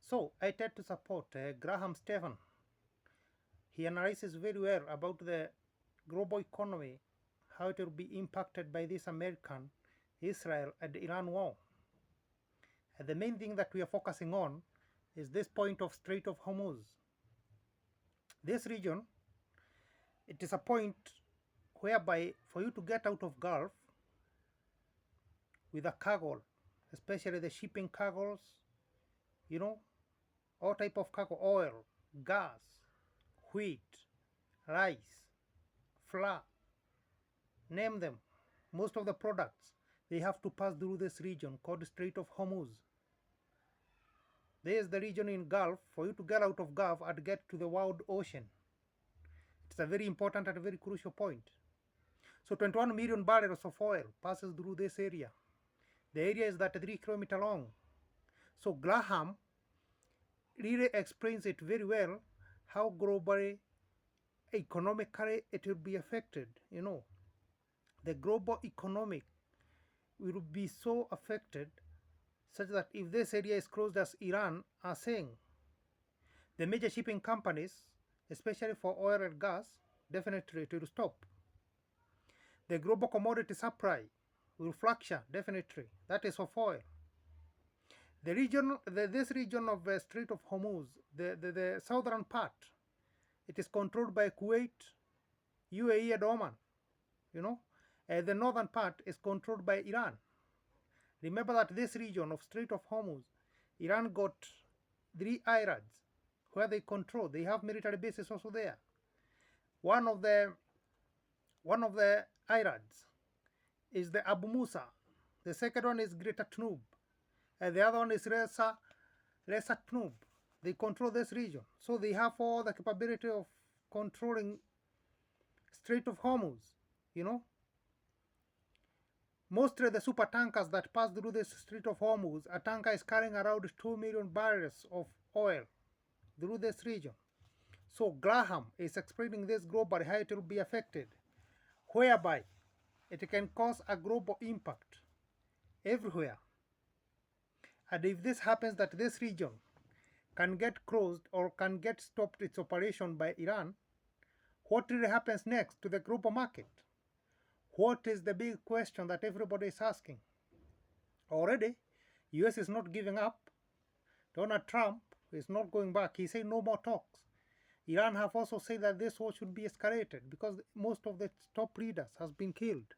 So I tend to support Stephan. He analyzes very well about the global economy, how it will be impacted by this American, Israel, and Iran war. And the main thing that we are focusing on is this point of Strait of Hormuz. This region, it is a point whereby for you to get out of Gulf with a cargo, especially the shipping cargoes, you know, all type of cargo, oil, gas, wheat, rice, flour, name them. Most of the products, they have to pass through this region called Strait of Hormuz. There is the region in Gulf. For you to get out of Gulf and get to the world ocean, it's a very important and a very crucial point. So 21 million barrels of oil passes through this area. The area is that 3 kilometers long. So Graham really explains it very well, how globally, economically it will be affected. The global economic will be so affected such that if this area is closed, as Iran are saying, the major shipping companies, especially for oil and gas, definitely it will stop. The global commodity supply will fluctuate, definitely. That is of oil. This region of the Strait of Hormuz, the southern part, it is controlled by Kuwait, UAE, and Oman. The northern part is controlled by Iran. Remember that this region of Strait of Hormuz, Iran got 3 islands where they control. They have military bases also there. One of the islands is the Abu Musa. The second one is Greater Tnub. And the other one is Resa Tnub. They control this region. So they have all the capability of controlling Strait of Hormuz. Mostly the super tankers that pass through this Strait of Hormuz, a tanker is carrying around 2 million barrels of oil through this region. So Graham is explaining this globally, how it will be affected, whereby it can cause a global impact everywhere. And if this happens, that this region can get closed or can get stopped its operation by Iran, what really happens next to the global market? What is the big question that everybody is asking? Already, US is not giving up. Donald Trump is not going back. He said no more talks. Iran have also said that this war should be escalated because most of the top leaders has been killed.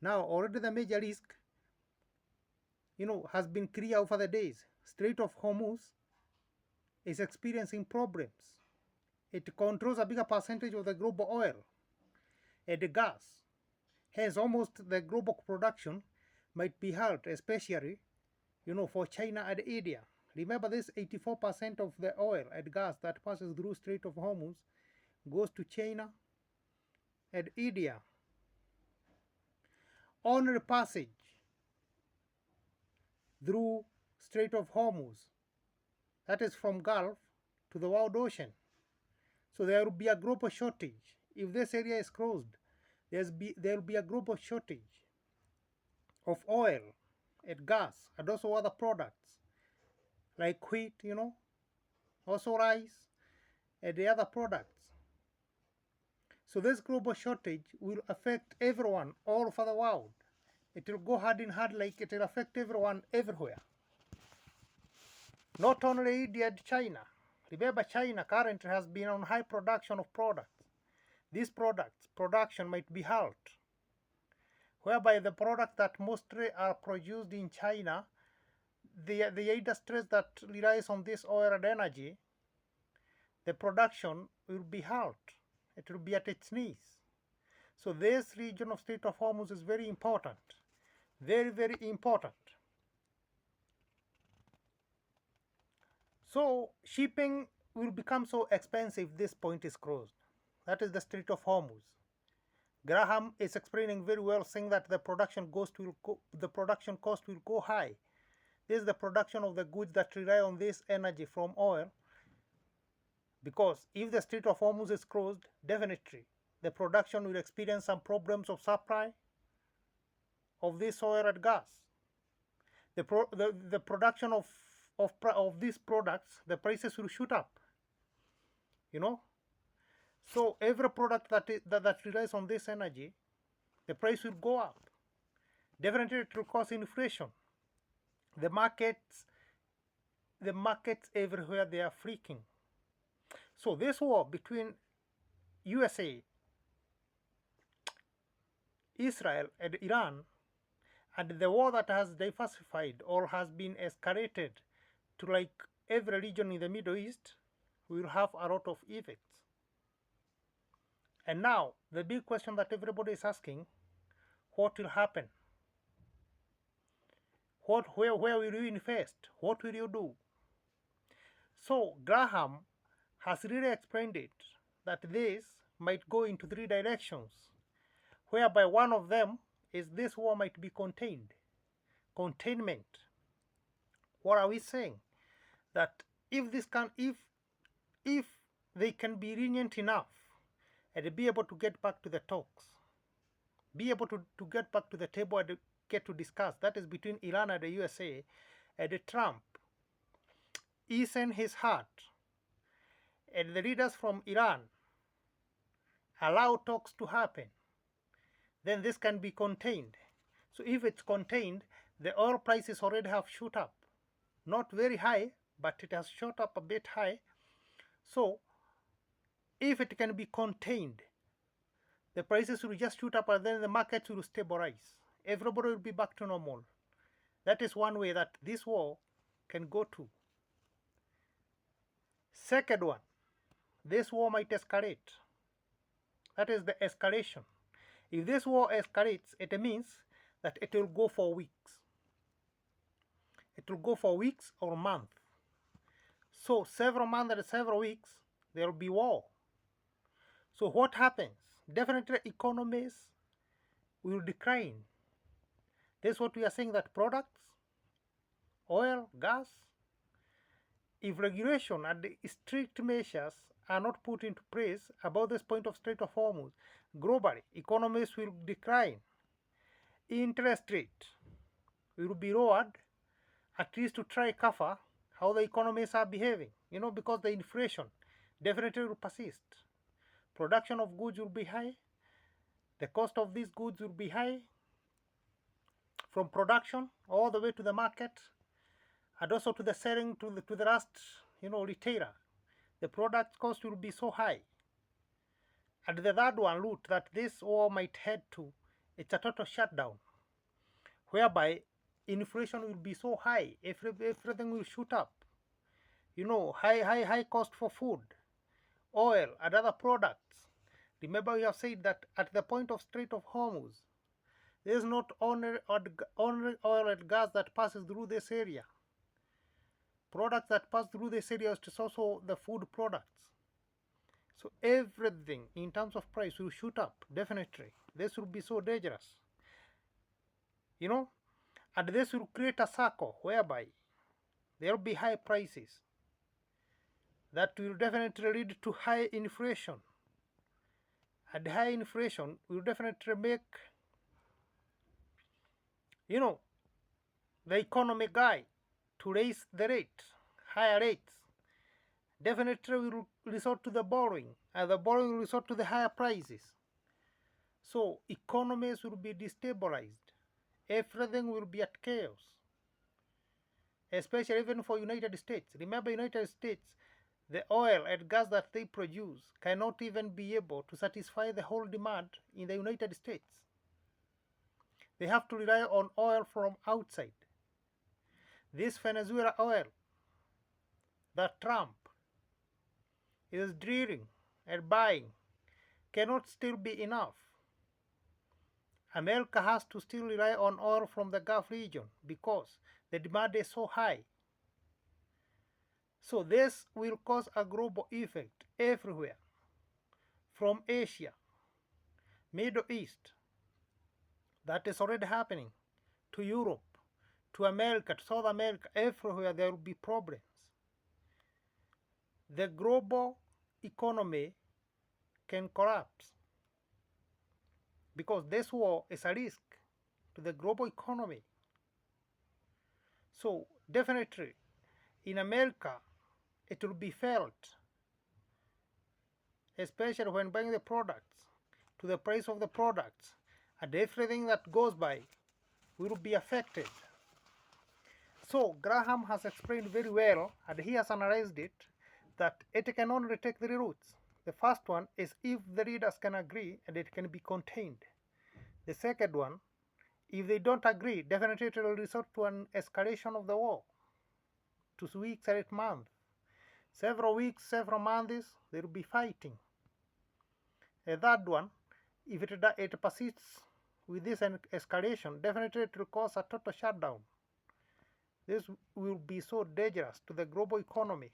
Now, already the major risk, has been clear over the days. Strait of Hormuz is experiencing problems. It controls a bigger percentage of the global oil and the gas. Hence, almost the global production might be halted, especially, for China and India. Remember this, 84% of the oil and gas that passes through Strait of Hormuz goes to China and India. Only passage through Strait of Hormuz, that is from Gulf to the world ocean. So there will be a global shortage. If this area is closed, there will be a global shortage of oil and gas and also other products like wheat, also rice and the other products. So this global shortage will affect everyone all over the world. It will go hand in hand, like it will affect everyone everywhere. Not only India and China. Remember, China currently has been on high production of products. These products production might be halted, whereby the products that mostly are produced in China, the industries that relies on this oil and energy, the production will be halted. It will be at its knees. So this region of Strait of Hormuz is very important. Very, very important. So shipping will become so expensive if this point is closed. That is the Strait of Hormuz. Graham is explaining very well, saying that the production cost will go high. This is the production of the goods that rely on this energy from oil. Because if the Strait of Hormuz is closed, definitely the production will experience some problems of supply of this oil and gas. The production of of these products, the prices will shoot up. So every product that relies on this energy, the price will go up. Definitely it will cause inflation. The markets everywhere, they are freaking. So this war between USA, Israel, and Iran, and the war that has diversified or has been escalated to like every region in the Middle East, will have a lot of effects. And now the big question that everybody is asking, what will happen? Where will you invest? What will you do? So Graham has really explained it, that this might go into three directions, whereby one of them is this war might be contained. Containment. What are we saying? That if they can be lenient enough and be able to get back to the talks, be able to get back to the table and get to discuss, that is between Iran and the USA, and Trump easen his heart, and the leaders from Iran allow talks to happen, then this can be contained. So if it's contained, the oil prices already have shot up. Not very high, but it has shot up a bit high. So if it can be contained, the prices will just shoot up and then the markets will stabilize. Everybody will be back to normal. That is one way that this war can go to. Second one, this war might escalate. That is the escalation. If this war escalates, it means that it will go for weeks. It will go for weeks or months. So several months and several weeks, there will be war. So what happens? Definitely economies will decline. This is what we are saying, that products, oil, gas, if regulation and strict measures are not put into place about this point of Strait of Hormuz, globally, economies will decline. Interest rate will be lowered, at least to try cover how the economies are behaving, because the inflation definitely will persist. Production of goods will be high. The cost of these goods will be high, from production all the way to the market, and also to the selling to the last retailer. The product cost will be so high. And the third one route that this war might head to, it's a total shutdown, whereby inflation will be so high, everything will shoot up. High cost for food, oil, and other products. Remember, we have said that at the point of Strait of Hormuz, there is not only oil and gas that passes through this area. Products that pass through this area is also the food products. So everything in terms of price will shoot up, definitely. This will be so dangerous. And this will create a circle whereby there will be high prices. That will definitely lead to high inflation. And high inflation will definitely make, the economy guy to raise the rate, higher rates. Definitely will resort to the borrowing, and the borrowing will resort to the higher prices. So economies will be destabilized. Everything will be at chaos. Especially even for United States. Remember, United States, the oil and gas that they produce cannot even be able to satisfy the whole demand in the United States. They have to rely on oil from outside. This Venezuela oil that Trump is drilling and buying cannot still be enough. America has to still rely on oil from the Gulf region because the demand is so high. So this will cause a global effect everywhere, from Asia, Middle East, that is already happening, to Europe, to America, to South America. Everywhere there will be problems. The global economy can collapse because this war is a risk to the global economy. So definitely in America, it will be felt, especially when buying the products, to the price of the products, and everything that goes by will be affected. So Graham has explained very well, and he has analyzed it, that it can only take three routes. The first one is if the leaders can agree and it can be contained. The second one, if they don't agree, definitely it will resort to an escalation of the war to weeks or 8 months. Several weeks, several months, they will be fighting. A third one, if it persists with this escalation, definitely it will cause a total shutdown. This will be so dangerous to the global economy.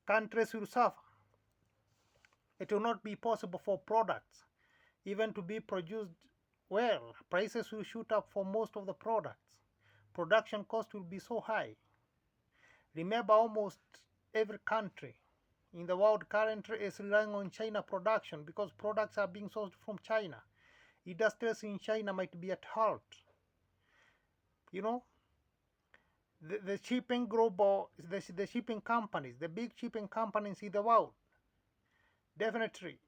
Countries will suffer. It will not be possible for products even to be produced well. Prices will shoot up for most of the products. Production cost will be so high. Remember, almost every country in the world currently is relying on China production because products are being sourced from China. Industries in China might be at halt. You know, the shipping companies, the big shipping companies in the world, definitely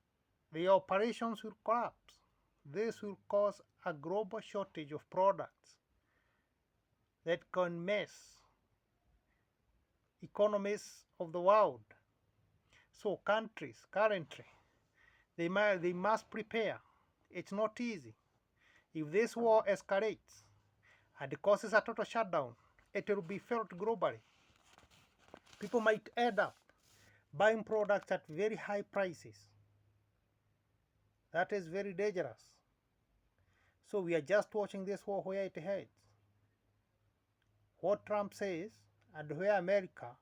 the operations will collapse. This will cause a global shortage of products that can mess economies of the world. So countries currently they must prepare. It's not easy. If this war escalates and causes a total shutdown, it will be felt globally. People might end up buying products at very high prices. That is very dangerous. So we are just watching this war where it heads. What Trump says and where America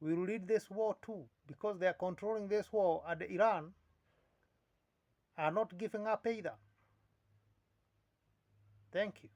will lead this war too, because they are controlling this war, and Iran are not giving up either. Thank you.